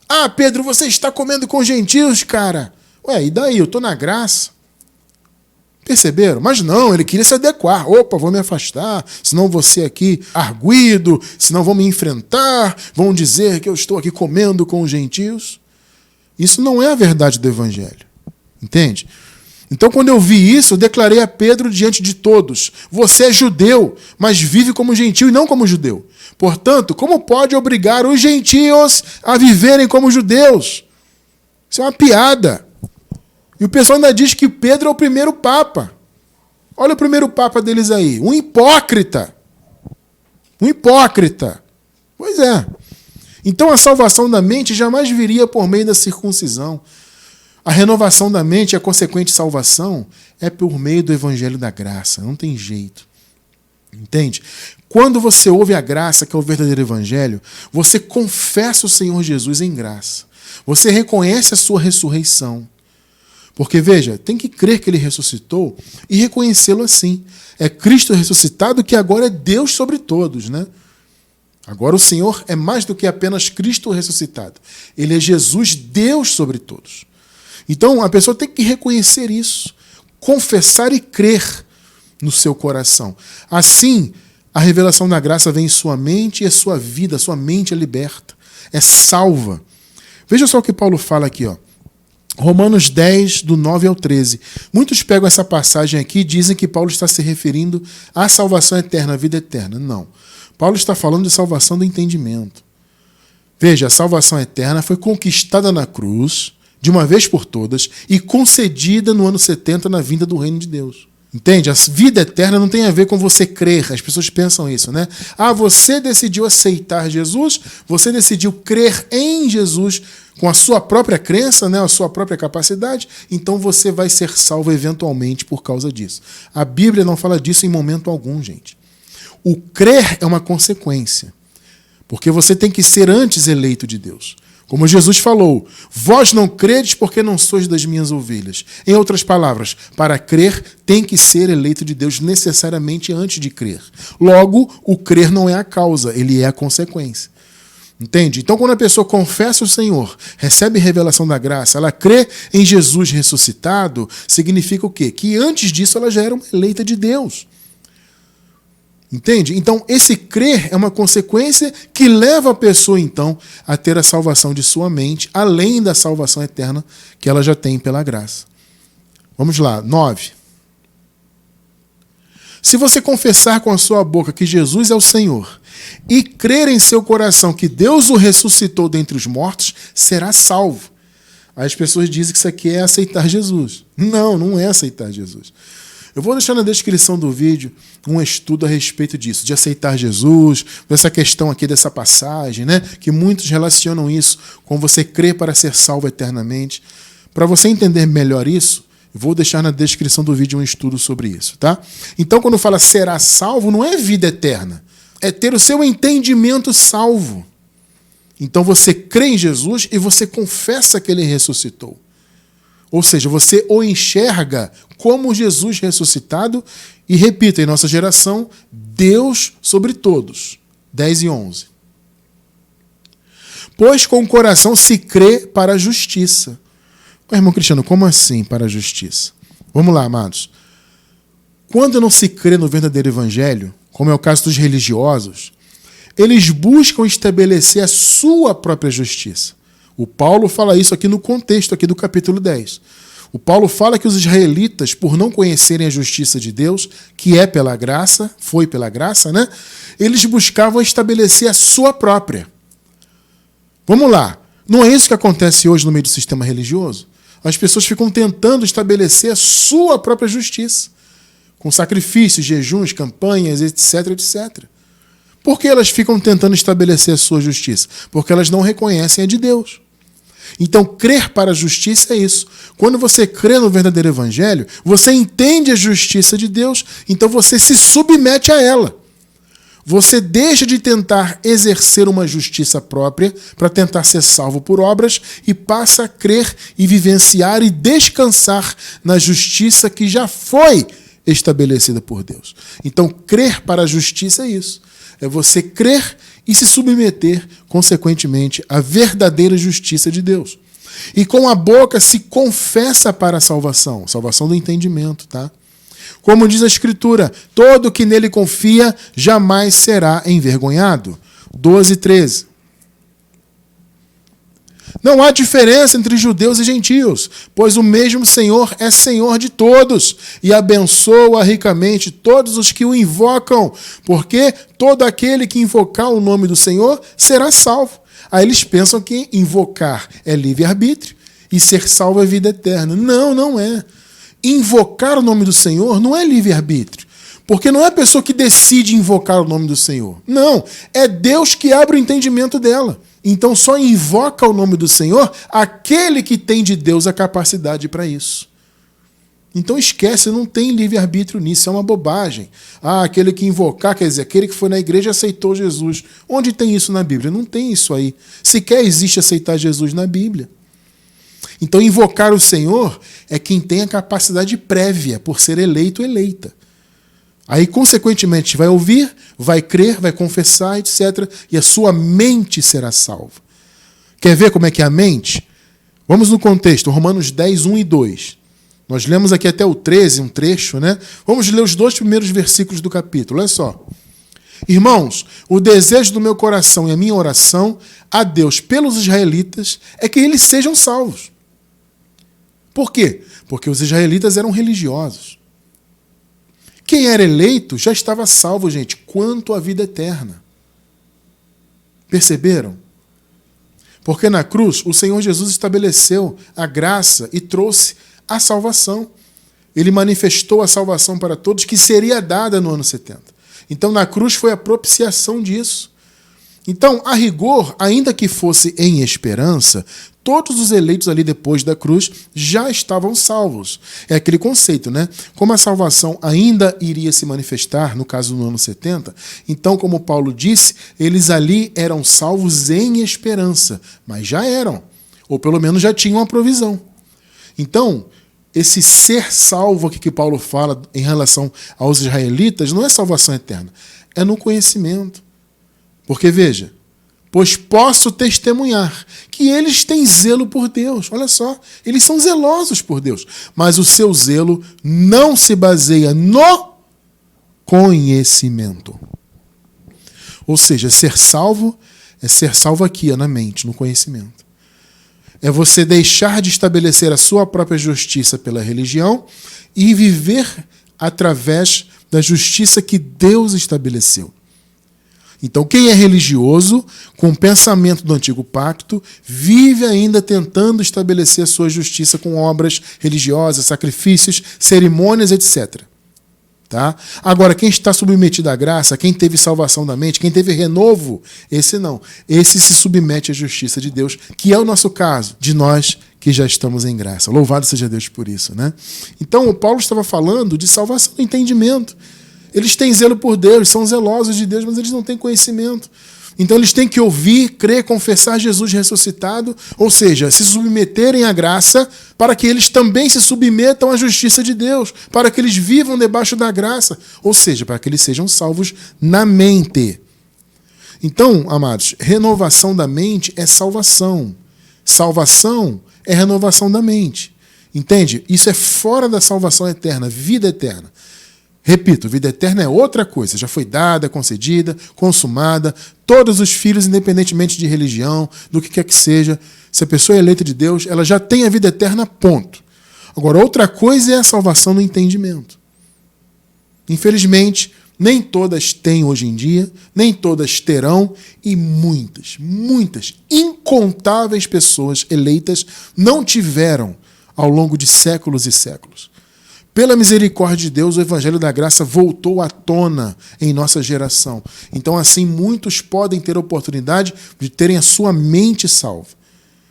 Ah, Pedro, você está comendo com gentios, cara. Ué, e daí? Eu estou na graça. Perceberam? Mas não, ele queria se adequar. Opa, vou me afastar, senão vou ser aqui arguido, senão vão me enfrentar, vão dizer que eu estou aqui comendo com os gentios. Isso não é a verdade do Evangelho. Entende? Então, quando eu vi isso, eu declarei a Pedro diante de todos: você é judeu, mas vive como gentio e não como judeu. Portanto, como pode obrigar os gentios a viverem como judeus? Isso é uma piada. E o pessoal ainda diz que Pedro é o primeiro papa. Olha o primeiro papa deles aí. Um hipócrita. Um hipócrita. Pois é. Então a salvação da mente jamais viria por meio da circuncisão. A renovação da mente e a consequente salvação é por meio do Evangelho da graça. Não tem jeito. Entende? Quando você ouve a graça, que é o verdadeiro Evangelho, você confessa o Senhor Jesus em graça. Você reconhece a sua ressurreição. Porque, veja, tem que crer que ele ressuscitou e reconhecê-lo assim. É Cristo ressuscitado que agora é Deus sobre todos, né? Agora o Senhor é mais do que apenas Cristo ressuscitado. Ele é Jesus, Deus sobre todos. Então, a pessoa tem que reconhecer isso, confessar e crer no seu coração. Assim, a revelação da graça vem em sua mente e a sua vida, a sua mente é liberta, é salva. Veja só o que Paulo fala aqui, ó. Romanos 10, do 9 ao 13. Muitos pegam essa passagem aqui e dizem que Paulo está se referindo à salvação eterna, à vida eterna. Não. Paulo está falando de salvação do entendimento. Veja, a salvação eterna foi conquistada na cruz, de uma vez por todas, e concedida no ano 70 na vinda do reino de Deus. Entende? A vida eterna não tem a ver com você crer. As pessoas pensam isso, né? Ah, você decidiu aceitar Jesus, você decidiu crer em Jesus com a sua própria crença, né, a sua própria capacidade, então você vai ser salvo eventualmente por causa disso. A Bíblia não fala disso em momento algum, gente. O crer é uma consequência, porque você tem que ser antes eleito de Deus. Como Jesus falou, vós não credes porque não sois das minhas ovelhas. Em outras palavras, para crer tem que ser eleito de Deus necessariamente antes de crer. Logo, o crer não é a causa, ele é a consequência. Entende? Então, quando a pessoa confessa o Senhor, recebe revelação da graça, ela crê em Jesus ressuscitado, significa o quê? Que antes disso ela já era uma eleita de Deus. Entende? Então, esse crer é uma consequência que leva a pessoa, então, a ter a salvação de sua mente, além da salvação eterna que ela já tem pela graça. Vamos lá, 9. Se você confessar com a sua boca que Jesus é o Senhor e crer em seu coração que Deus o ressuscitou dentre os mortos, será salvo. Aí as pessoas dizem que isso aqui é aceitar Jesus. Não, não é aceitar Jesus. Eu vou deixar na descrição do vídeo um estudo a respeito disso, de aceitar Jesus, dessa questão aqui, dessa passagem, né? Que muitos relacionam isso com você crer para ser salvo eternamente. Para você entender melhor isso, vou deixar na descrição do vídeo um estudo sobre isso, tá? Então, quando fala será salvo, não é vida eterna. É ter o seu entendimento salvo. Então, você crê em Jesus e você confessa que ele ressuscitou. Ou seja, você o enxerga como Jesus ressuscitado e, repito, em nossa geração, Deus sobre todos. 10 e 11. Pois com o coração se crê para a justiça. Irmão Cristiano, como assim para a justiça? Vamos lá, amados. Quando não se crê no verdadeiro evangelho, como é o caso dos religiosos, eles buscam estabelecer a sua própria justiça. O Paulo fala isso aqui no contexto aqui do capítulo 10. O Paulo fala que os israelitas, por não conhecerem a justiça de Deus, que é pela graça, foi pela graça, né? Eles buscavam estabelecer a sua própria. Vamos lá. Não é isso que acontece hoje no meio do sistema religioso? As pessoas ficam tentando estabelecer a sua própria justiça, com sacrifícios, jejuns, campanhas, etc, etc. Por que elas ficam tentando estabelecer a sua justiça? Porque elas não reconhecem a de Deus. Então, crer para a justiça é isso. Quando você crê no verdadeiro evangelho, você entende a justiça de Deus, então você se submete a ela. Você deixa de tentar exercer uma justiça própria para tentar ser salvo por obras e passa a crer e vivenciar e descansar na justiça que já foi estabelecida por Deus. Então, crer para a justiça é isso. É você crer e se submeter, consequentemente, à verdadeira justiça de Deus. E com a boca se confessa para a salvação. Salvação do entendimento, tá? Como diz a Escritura, todo que nele confia jamais será envergonhado. 12, 13. Não há diferença entre judeus e gentios, pois o mesmo Senhor é Senhor de todos e abençoa ricamente todos os que o invocam, porque todo aquele que invocar o nome do Senhor será salvo. Aí eles pensam que invocar é livre-arbítrio e ser salvo é vida eterna. Não, não é. Invocar o nome do Senhor não é livre-arbítrio, porque não é a pessoa que decide invocar o nome do Senhor. Não, é Deus que abre o entendimento dela. Então só invoca o nome do Senhor aquele que tem de Deus a capacidade para isso. Então esquece, não tem livre-arbítrio nisso, é uma bobagem. Ah, aquele que invocar, quer dizer, aquele que foi na igreja e aceitou Jesus. Onde tem isso na Bíblia? Não tem isso aí. Sequer existe aceitar Jesus na Bíblia. Então invocar o Senhor é quem tem a capacidade prévia por ser eleito ou eleita. Aí, consequentemente, vai ouvir, vai crer, vai confessar, etc. E a sua mente será salva. Quer ver como é que é a mente? Vamos no contexto, Romanos 10, 1 e 2. Nós lemos aqui até o 13, um trecho, né? Vamos ler os 2 primeiros versículos do capítulo, olha só. Irmãos, o desejo do meu coração e a minha oração a Deus pelos israelitas é que eles sejam salvos. Por quê? Porque os israelitas eram religiosos. Quem era eleito já estava salvo, gente, quanto à vida eterna. Perceberam? Porque na cruz o Senhor Jesus estabeleceu a graça e trouxe a salvação. Ele manifestou a salvação para todos que seria dada no ano 70. Então na cruz foi a propiciação disso. Então, a rigor, ainda que fosse em esperança, todos os eleitos ali depois da cruz já estavam salvos. É aquele conceito, né? Como a salvação ainda iria se manifestar, no caso no ano 70, então, como Paulo disse, eles ali eram salvos em esperança, mas já eram, ou pelo menos já tinham a provisão. Então, esse ser salvo aqui que Paulo fala em relação aos israelitas não é salvação eterna, é no conhecimento. Porque, veja, pois posso testemunhar que eles têm zelo por Deus. Olha só, eles são zelosos por Deus, mas o seu zelo não se baseia no conhecimento. Ou seja, ser salvo é ser salvo aqui, na mente, no conhecimento. É você deixar de estabelecer a sua própria justiça pela religião e viver através da justiça que Deus estabeleceu. Então, quem é religioso, com o pensamento do antigo pacto, vive ainda tentando estabelecer a sua justiça com obras religiosas, sacrifícios, cerimônias, etc. Tá? Agora, quem está submetido à graça, quem teve salvação da mente, quem teve renovo, esse não. Esse se submete à justiça de Deus, que é o nosso caso, de nós que já estamos em graça. Louvado seja Deus por isso, né? Então, o Paulo estava falando de salvação do entendimento. Eles têm zelo por Deus, são zelosos de Deus, mas eles não têm conhecimento. Então eles têm que ouvir, crer, confessar Jesus ressuscitado, ou seja, se submeterem à graça, para que eles também se submetam à justiça de Deus, para que eles vivam debaixo da graça, ou seja, para que eles sejam salvos na mente. Então, amados, renovação da mente é salvação. Salvação é renovação da mente. Entende? Isso é fora da salvação eterna, vida eterna. Repito, vida eterna é outra coisa, já foi dada, concedida, consumada, todos os filhos, independentemente de religião, do que quer que seja, se a pessoa é eleita de Deus, ela já tem a vida eterna, ponto. Agora, outra coisa é a salvação no entendimento. Infelizmente, nem todas têm hoje em dia, nem todas terão, e muitas, incontáveis pessoas eleitas não tiveram ao longo de séculos e séculos. Pela misericórdia de Deus, o Evangelho da Graça voltou à tona em nossa geração. Então, assim, muitos podem ter a oportunidade de terem a sua mente salva.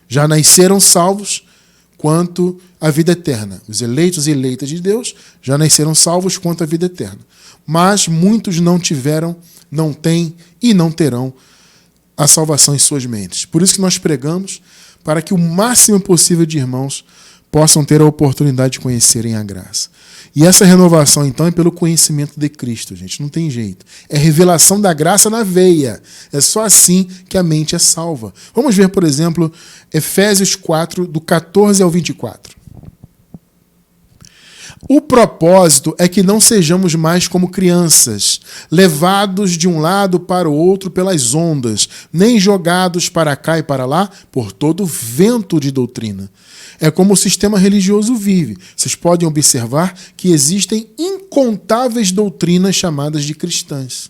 Já nasceram salvos quanto à vida eterna. Os eleitos e eleitas de Deus já nasceram salvos quanto à vida eterna. Mas muitos não tiveram, não têm e não terão a salvação em suas mentes. Por isso que nós pregamos para que o máximo possível de irmãos possam ter a oportunidade de conhecerem a graça. E essa renovação, então, é pelo conhecimento de Cristo, gente. Não tem jeito. É revelação da graça na veia. É só assim que a mente é salva. Vamos ver, por exemplo, Efésios 4, do 14 ao 24. O propósito é que não sejamos mais como crianças, levados de um lado para o outro pelas ondas, nem jogados para cá e para lá por todo vento de doutrina. É como o sistema religioso vive. Vocês podem observar que existem incontáveis doutrinas chamadas de cristãs.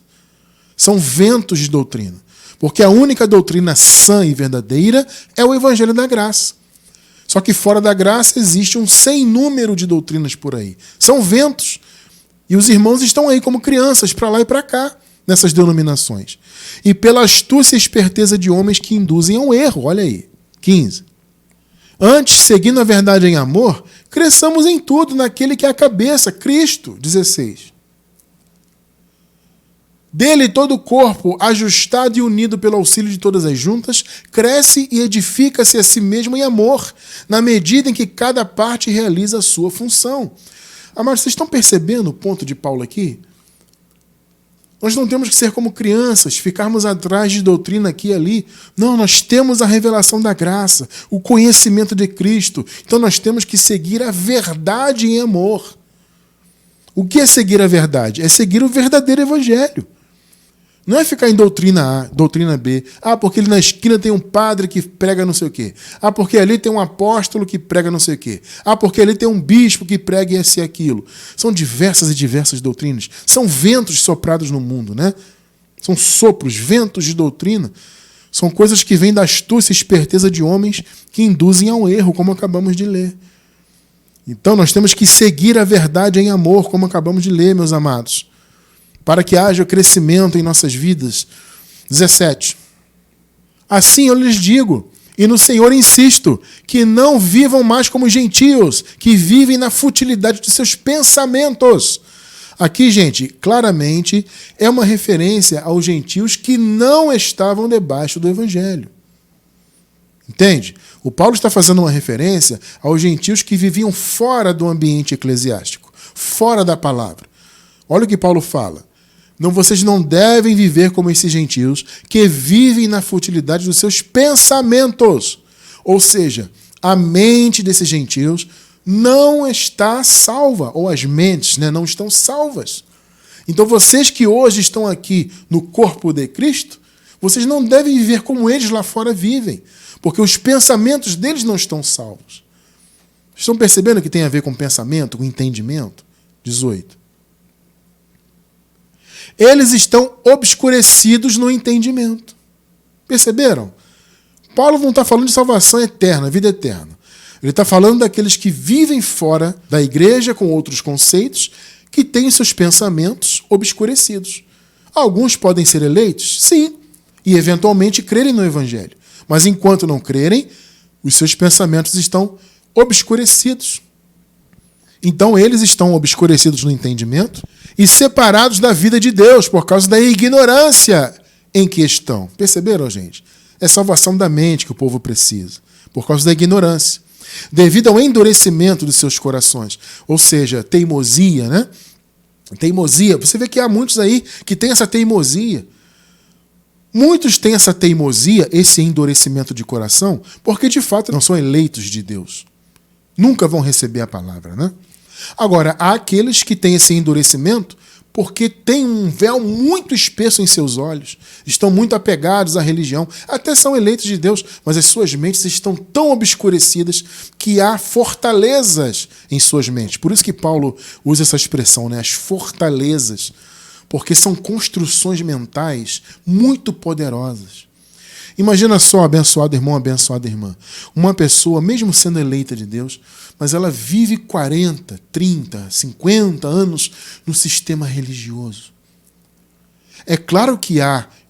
São ventos de doutrina. Porque a única doutrina sã e verdadeira é o Evangelho da Graça. Só que fora da graça existe um sem número de doutrinas por aí. São ventos. E os irmãos estão aí como crianças, para lá e para cá, nessas denominações. E pela astúcia e esperteza de homens que induzem ao erro. Olha aí. 15. Antes, seguindo a verdade em amor, cresçamos em tudo naquele que é a cabeça, Cristo. 16. Dele todo o corpo, ajustado e unido pelo auxílio de todas as juntas, cresce e edifica-se a si mesmo em amor, na medida em que cada parte realiza a sua função. Amados, vocês estão percebendo o ponto de Paulo aqui? Nós não temos que ser como crianças, ficarmos atrás de doutrina aqui e ali. Não, nós temos a revelação da graça, o conhecimento de Cristo. Então nós temos que seguir a verdade em amor. O que é seguir a verdade? É seguir o verdadeiro evangelho. Não é ficar em doutrina A, doutrina B. Ah, porque ali na esquina tem um padre que prega não sei o quê. Ah, porque ali tem um apóstolo que prega não sei o quê. Ah, porque ali tem um bispo que prega esse e aquilo. São diversas e diversas doutrinas. São ventos soprados no mundo, né? São sopros, ventos de doutrina. São coisas que vêm da astúcia e esperteza de homens que induzem ao erro, como acabamos de ler. Então nós temos que seguir a verdade em amor, como acabamos de ler, meus amados, para que haja crescimento em nossas vidas. 17. Assim eu lhes digo, e no Senhor insisto, que não vivam mais como gentios, que vivem na futilidade de seus pensamentos. Aqui, gente, claramente é uma referência aos gentios que não estavam debaixo do Evangelho. Entende? O Paulo está fazendo uma referência aos gentios que viviam fora do ambiente eclesiástico, fora da palavra. Olha o que Paulo fala. Não, vocês não devem viver como esses gentios que vivem na futilidade dos seus pensamentos. Ou seja, a mente desses gentios não está salva, ou as mentes, né, não estão salvas. Então vocês que hoje estão aqui no corpo de Cristo, vocês não devem viver como eles lá fora vivem, porque os pensamentos deles não estão salvos. Estão percebendo que tem a ver com pensamento, com entendimento? 18. Eles estão obscurecidos no entendimento. Perceberam? Paulo não está falando de salvação eterna, vida eterna. Ele está falando daqueles que vivem fora da igreja com outros conceitos, que têm seus pensamentos obscurecidos. Alguns podem ser eleitos? Sim. E eventualmente crerem no Evangelho. Mas enquanto não crerem, os seus pensamentos estão obscurecidos. Então eles estão obscurecidos no entendimento e separados da vida de Deus por causa da ignorância em que estão. Perceberam, gente? É salvação da mente que o povo precisa, por causa da ignorância. Devido ao endurecimento dos seus corações. Ou seja, teimosia, né? Teimosia. Você vê que há muitos aí que têm essa teimosia. Muitos têm essa teimosia, esse endurecimento de coração, porque de fato não são eleitos de Deus. Nunca vão receber a palavra, né? Agora, há aqueles que têm esse endurecimento porque têm um véu muito espesso em seus olhos, estão muito apegados à religião, até são eleitos de Deus, mas as suas mentes estão tão obscurecidas que há fortalezas em suas mentes. Por isso que Paulo usa essa expressão, né? As fortalezas, porque são construções mentais muito poderosas. Imagina só, abençoado irmão, abençoada irmã, uma pessoa, mesmo sendo eleita de Deus, mas ela vive 40, 30, 50 anos no sistema religioso. É claro que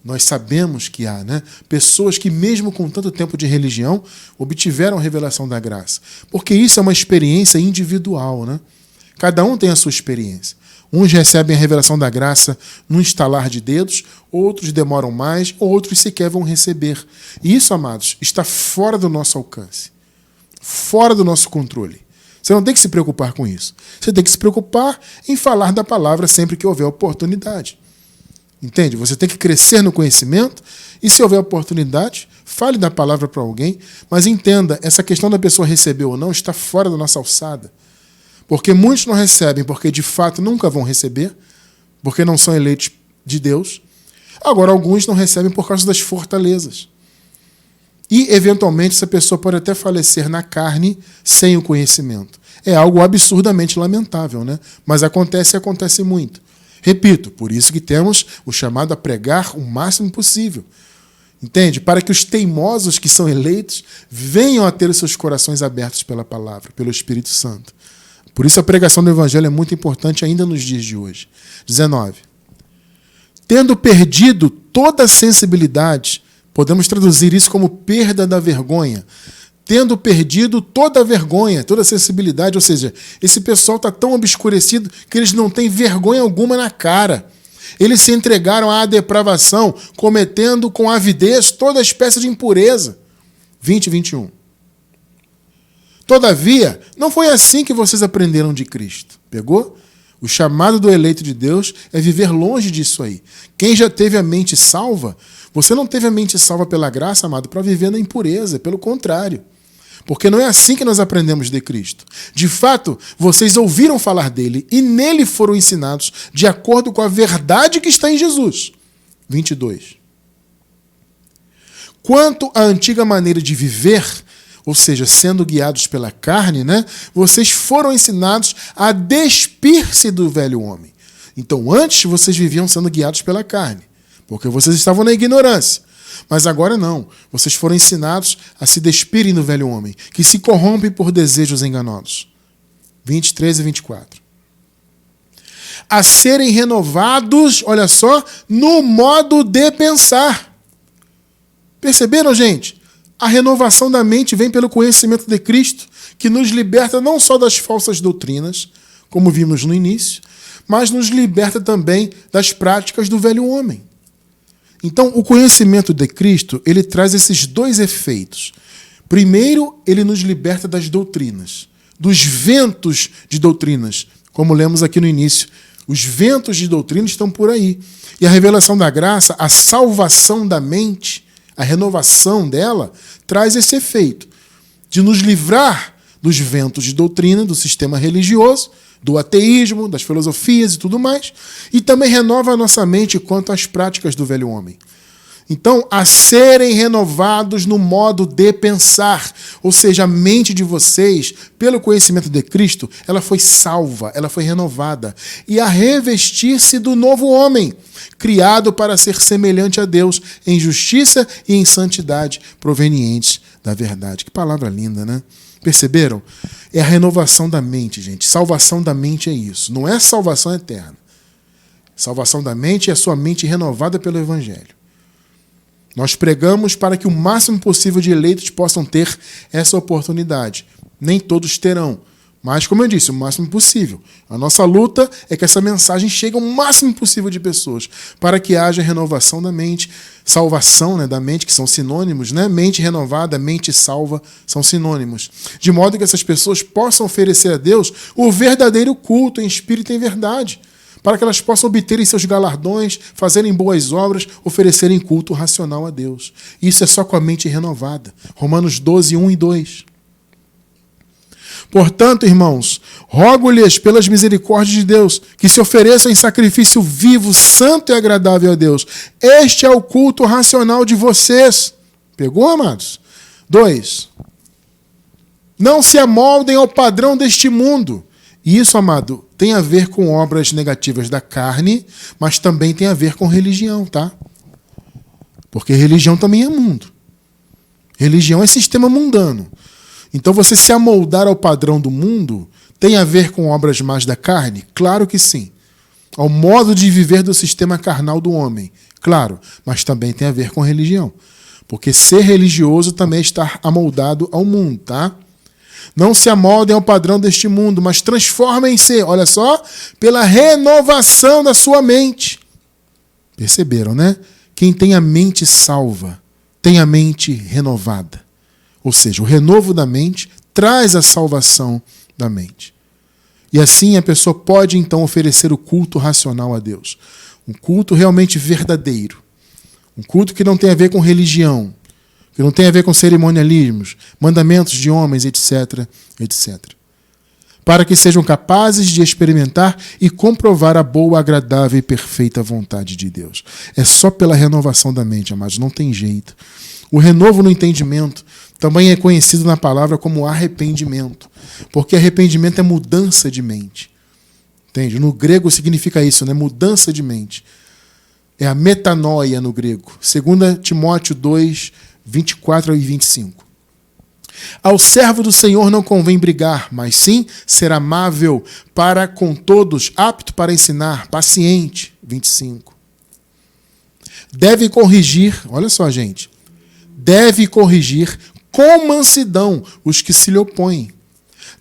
nós sabemos que há, né, pessoas que mesmo com tanto tempo de religião obtiveram a revelação da graça, porque isso é uma experiência individual, né? Cada um tem a sua experiência. Uns recebem a revelação da graça num estalar de dedos, outros demoram mais, outros sequer vão receber. E isso, amados, está fora do nosso alcance, fora do nosso controle. Você não tem que se preocupar com isso. Você tem que se preocupar em falar da palavra sempre que houver oportunidade. Entende? Você tem que crescer no conhecimento e, se houver oportunidade, fale da palavra para alguém, mas entenda, essa questão da pessoa receber ou não está fora da nossa alçada. Porque muitos não recebem porque de fato nunca vão receber, porque não são eleitos de Deus. Agora, alguns não recebem por causa das fortalezas. E, eventualmente, essa pessoa pode até falecer na carne sem o conhecimento. É algo absurdamente lamentável, né? Mas acontece e acontece muito. Repito, por isso que temos o chamado a pregar o máximo possível. Entende? Para que os teimosos que são eleitos venham a ter os seus corações abertos pela palavra, pelo Espírito Santo. Por isso a pregação do Evangelho é muito importante ainda nos dias de hoje. 19. Tendo perdido toda a sensibilidade, podemos traduzir isso como perda da vergonha. Tendo perdido toda a vergonha, toda a sensibilidade, ou seja, esse pessoal está tão obscurecido que eles não têm vergonha alguma na cara. Eles se entregaram à depravação, cometendo com avidez toda espécie de impureza. 20 e 21. Todavia, não foi assim que vocês aprenderam de Cristo. Pegou? O chamado do eleito de Deus é viver longe disso aí. Quem já teve a mente salva, você não teve a mente salva pela graça, amado, para viver na impureza. Pelo contrário. Porque não é assim que nós aprendemos de Cristo. De fato, vocês ouviram falar dele e nele foram ensinados de acordo com a verdade que está em Jesus. 22. Quanto à antiga maneira de viver, ou seja, sendo guiados pela carne, né, vocês foram ensinados a despir-se do velho homem. Então, antes vocês viviam sendo guiados pela carne, porque vocês estavam na ignorância. Mas agora não. Vocês foram ensinados a se despirem do velho homem, que se corrompe por desejos enganosos. 23 e 24. A serem renovados, olha só, no modo de pensar. Perceberam, gente? A renovação da mente vem pelo conhecimento de Cristo, que nos liberta não só das falsas doutrinas, como vimos no início, mas nos liberta também das práticas do velho homem. Então, o conhecimento de Cristo, ele traz esses dois efeitos. Primeiro, ele nos liberta das doutrinas, dos ventos de doutrinas, como lemos aqui no início, Os ventos de doutrina estão por aí. E a revelação da graça, a salvação da mente, a renovação dela, traz esse efeito de nos livrar dos ventos de doutrina, do sistema religioso, do ateísmo, das filosofias e tudo mais, e também renova a nossa mente quanto às práticas do velho homem. Então, a serem renovados no modo de pensar, ou seja, a mente de vocês, pelo conhecimento de Cristo, ela foi salva, ela foi renovada, e a revestir-se do novo homem, criado para ser semelhante a Deus em justiça e em santidade provenientes da verdade. Que palavra linda, né? Perceberam? É a renovação da mente, gente. Salvação da mente é isso. Não é salvação eterna. Salvação da mente é a sua mente renovada pelo Evangelho. Nós pregamos para que o máximo possível de eleitos possam ter essa oportunidade. Nem todos terão, mas, como eu disse, o máximo possível. A nossa luta é que essa mensagem chegue ao máximo possível de pessoas, para que haja renovação da mente, salvação, né, da mente, que são sinônimos, né? Mente renovada, mente salva, são sinônimos. De modo que essas pessoas possam oferecer a Deus o verdadeiro culto em espírito e em verdade, para que elas possam obterem seus galardões, fazerem boas obras, oferecerem culto racional a Deus. Isso é só com a mente renovada. Romanos 12, 1 e 2. Portanto, irmãos, rogo-lhes pelas misericórdias de Deus que se ofereçam em sacrifício vivo, santo e agradável a Deus. Este é o culto racional de vocês. Pegou, amados? 2. Não se amoldem ao padrão deste mundo. E isso, amado, tem a ver com obras negativas da carne, mas também tem a ver com religião, tá? Porque religião também é mundo. Religião é sistema mundano. Então você se amoldar ao padrão do mundo tem a ver com obras mais da carne? Claro que sim. Ao modo de viver do sistema carnal do homem? Claro, mas também tem a ver com religião. Porque ser religioso também é estar amoldado ao mundo, tá? Não se amoldem ao padrão deste mundo, mas transformem-se, olha só, pela renovação da sua mente. Perceberam, né? Quem tem a mente salva, tem a mente renovada. Ou seja, o renovo da mente traz a salvação da mente. E assim a pessoa pode então oferecer o culto racional a Deus. Um culto realmente verdadeiro. Um culto que não tem a ver com religião, que não tem a ver com cerimonialismos, mandamentos de homens, etc, etc. Para que sejam capazes de experimentar e comprovar a boa, agradável e perfeita vontade de Deus. É só pela renovação da mente, amados, não tem jeito. O renovo no entendimento também é conhecido na palavra como arrependimento, porque arrependimento é mudança de mente. Entende? No grego significa isso, né? Mudança de mente. É a metanoia no grego. 2 Timóteo 2, 24 e 25. Ao servo do Senhor não convém brigar, mas sim ser amável para com todos, apto para ensinar, paciente. 25. Deve corrigir, olha só, gente, deve corrigir com mansidão os que se lhe opõem,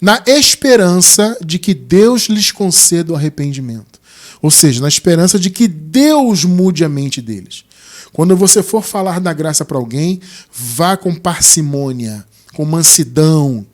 na esperança de que Deus lhes conceda o arrependimento. Ou seja, na esperança de que Deus mude a mente deles. Quando você for falar da graça para alguém, vá com parcimônia, com mansidão,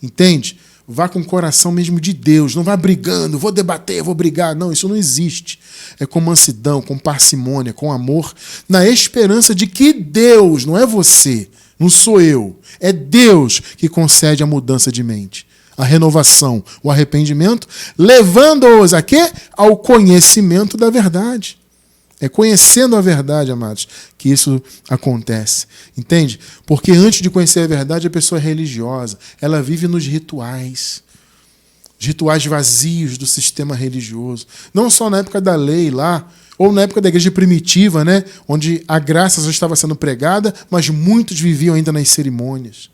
entende? Vá com o coração mesmo de Deus, não vá brigando, vou debater, vou brigar. Não, isso não existe. É com mansidão, com parcimônia, com amor, na esperança de que Deus, não é você, não sou eu, é Deus que concede a mudança de mente, a renovação, o arrependimento, levando-os a quê? Ao conhecimento da verdade. É conhecendo a verdade, amados, que isso acontece. Entende? Porque antes de conhecer a verdade, a pessoa é religiosa. Ela vive nos rituais. Os rituais vazios do sistema religioso. Não só na época da lei lá, ou na época da igreja primitiva, né? Onde a graça já estava sendo pregada, mas muitos viviam ainda nas cerimônias.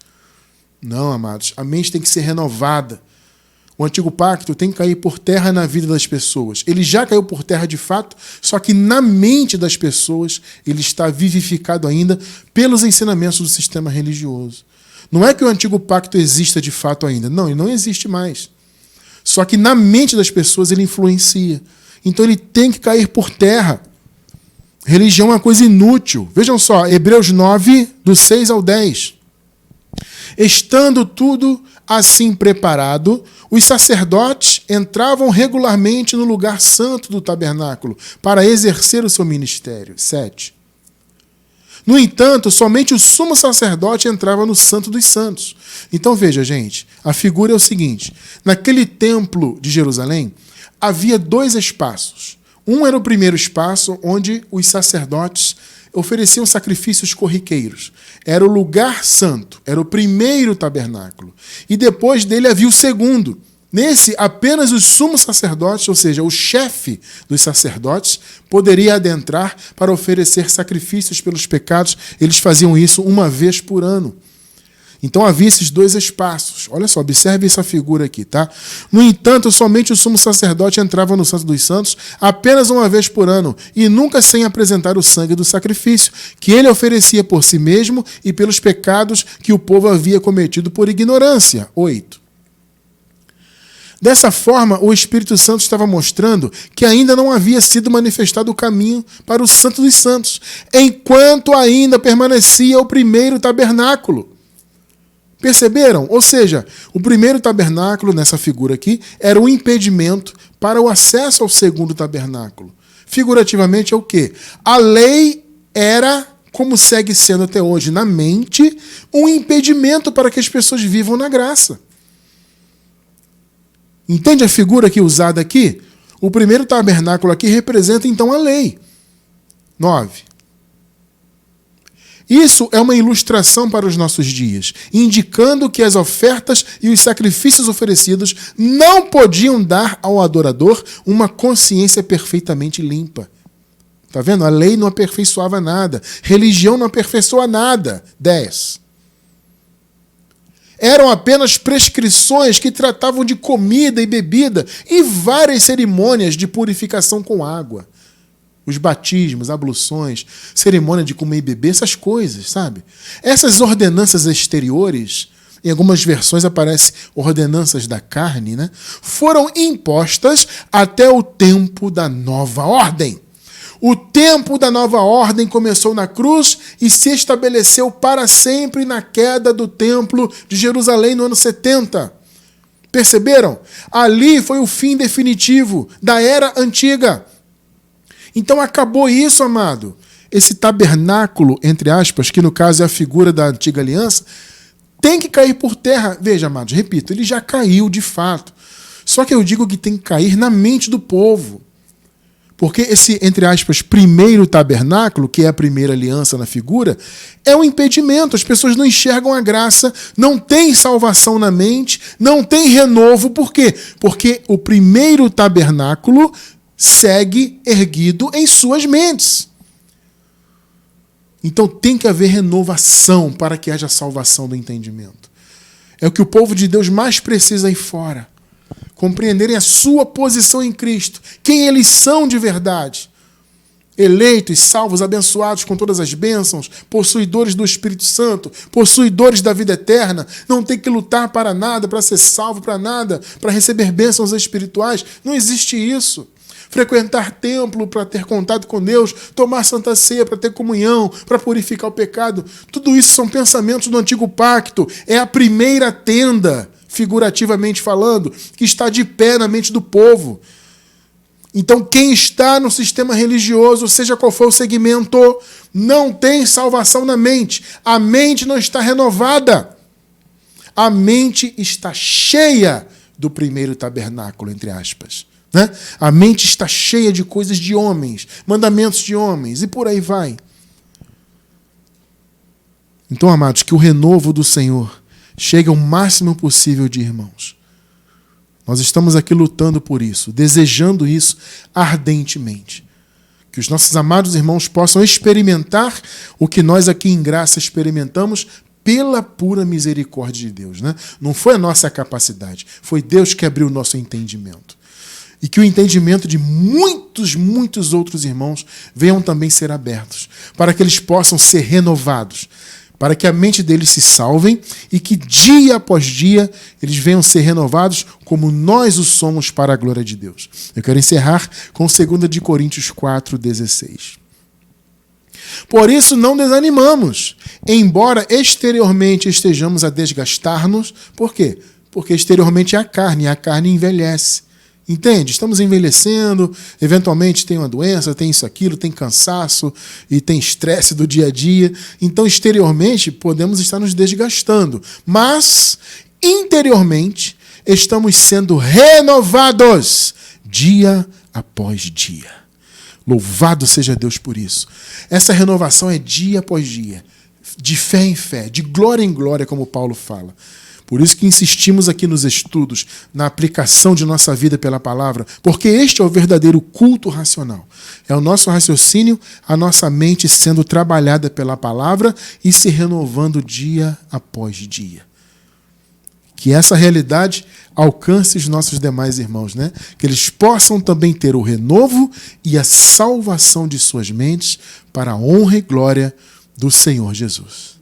Não, amados. A mente tem que ser renovada. O antigo pacto tem que cair por terra na vida das pessoas. Ele já caiu por terra de fato, só que na mente das pessoas ele está vivificado ainda pelos ensinamentos do sistema religioso. Não é que o antigo pacto exista de fato ainda. Não, ele não existe mais. Só que na mente das pessoas ele influencia. Então ele tem que cair por terra. Religião é uma coisa inútil. Vejam só, Hebreus 9, do 6 ao 10. Estando tudo assim preparado, os sacerdotes entravam regularmente no lugar santo do tabernáculo para exercer o seu ministério. 7. No entanto, somente o sumo sacerdote entrava no Santo dos Santos. Então veja, gente, a figura é o seguinte: naquele templo de Jerusalém havia 2 espaços. Um era o primeiro espaço onde os sacerdotes ofereciam sacrifícios corriqueiros. Era o lugar santo, era o primeiro tabernáculo. E depois dele havia o segundo. Nesse, apenas os sumos sacerdotes, ou seja, o chefe dos sacerdotes, poderia adentrar para oferecer sacrifícios pelos pecados. Eles faziam isso uma vez por ano. Então havia esses 2 espaços. Olha só, observe essa figura aqui, tá? No entanto, somente o sumo sacerdote entrava no Santo dos Santos apenas uma vez por ano, e nunca sem apresentar o sangue do sacrifício, que ele oferecia por si mesmo e pelos pecados que o povo havia cometido por ignorância. 8. Dessa forma, o Espírito Santo estava mostrando que ainda não havia sido manifestado o caminho para o Santo dos Santos, enquanto ainda permanecia o primeiro tabernáculo. Perceberam? Ou seja, o primeiro tabernáculo, nessa figura aqui, era um impedimento para o acesso ao segundo tabernáculo. Figurativamente é o quê? A lei era, como segue sendo até hoje na mente, um impedimento para que as pessoas vivam na graça. Entende a figura aqui usada aqui? O primeiro tabernáculo aqui representa então a lei. 9. Isso é uma ilustração para os nossos dias, indicando que as ofertas e os sacrifícios oferecidos não podiam dar ao adorador uma consciência perfeitamente limpa. Está vendo? A lei não aperfeiçoava nada. Religião não aperfeiçoa nada. 10. Eram apenas prescrições que tratavam de comida e bebida e várias cerimônias de purificação com água. Os batismos, abluções, cerimônia de comer e beber, essas coisas, sabe? Essas ordenanças exteriores, em algumas versões aparecem ordenanças da carne, né? Foram impostas até o tempo da nova ordem. O tempo da nova ordem começou na cruz e se estabeleceu para sempre na queda do templo de Jerusalém no ano 70. Perceberam? Ali foi o fim definitivo da era antiga. Então acabou isso, amado. Esse tabernáculo, entre aspas, que no caso é a figura da antiga aliança, tem que cair por terra. Veja, amados, repito, ele já caiu de fato. Só que eu digo que tem que cair na mente do povo. Porque esse, entre aspas, primeiro tabernáculo, que é a primeira aliança na figura, é um impedimento. As pessoas não enxergam a graça, não tem salvação na mente, não tem renovo. Por quê? Porque o primeiro tabernáculo segue erguido em suas mentes. Então tem que haver renovação para que haja salvação do entendimento. É o que o povo de Deus mais precisa aí fora. Compreenderem a sua posição em Cristo, quem eles são de verdade. Eleitos, salvos, abençoados com todas as bênçãos, possuidores do Espírito Santo, possuidores da vida eterna, não tem que lutar para nada, para ser salvo para nada, para receber bênçãos espirituais. Não existe isso. Frequentar templo para ter contato com Deus, tomar santa ceia para ter comunhão, para purificar o pecado. Tudo isso são pensamentos do antigo pacto. É a primeira tenda, figurativamente falando, que está de pé na mente do povo. Então quem está no sistema religioso, seja qual for o segmento, não tem salvação na mente. A mente não está renovada. A mente está cheia do primeiro tabernáculo, entre aspas. Né? A mente está cheia de coisas de homens, mandamentos de homens, e por aí vai. Então, amados, que o renovo do Senhor chegue ao máximo possível de irmãos. Nós estamos aqui lutando por isso, desejando isso ardentemente. Que os nossos amados irmãos possam experimentar o que nós aqui em graça experimentamos pela pura misericórdia de Deus. Né? Não foi a nossa capacidade, foi Deus que abriu o nosso entendimento. E que o entendimento de muitos outros irmãos venham também ser abertos, para que eles possam ser renovados, para que a mente deles se salvem e que dia após dia eles venham ser renovados como nós o somos para a glória de Deus. Eu quero encerrar com 2 de Coríntios 4:16. Por isso não desanimamos, embora exteriormente estejamos a desgastar-nos. Por quê? Porque exteriormente é a carne, e a carne envelhece. Entende? Estamos envelhecendo, eventualmente tem uma doença, tem isso, aquilo, tem cansaço e tem estresse do dia a dia. Então, exteriormente, podemos estar nos desgastando. Mas, interiormente, estamos sendo renovados dia após dia. Louvado seja Deus por isso. Essa renovação é dia após dia, de fé em fé, de glória em glória, como Paulo fala. Por isso que insistimos aqui nos estudos, na aplicação de nossa vida pela palavra, porque este é o verdadeiro culto racional. É o nosso raciocínio, a nossa mente sendo trabalhada pela palavra e se renovando dia após dia. Que essa realidade alcance os nossos demais irmãos, né? Que eles possam também ter o renovo e a salvação de suas mentes para a honra e glória do Senhor Jesus.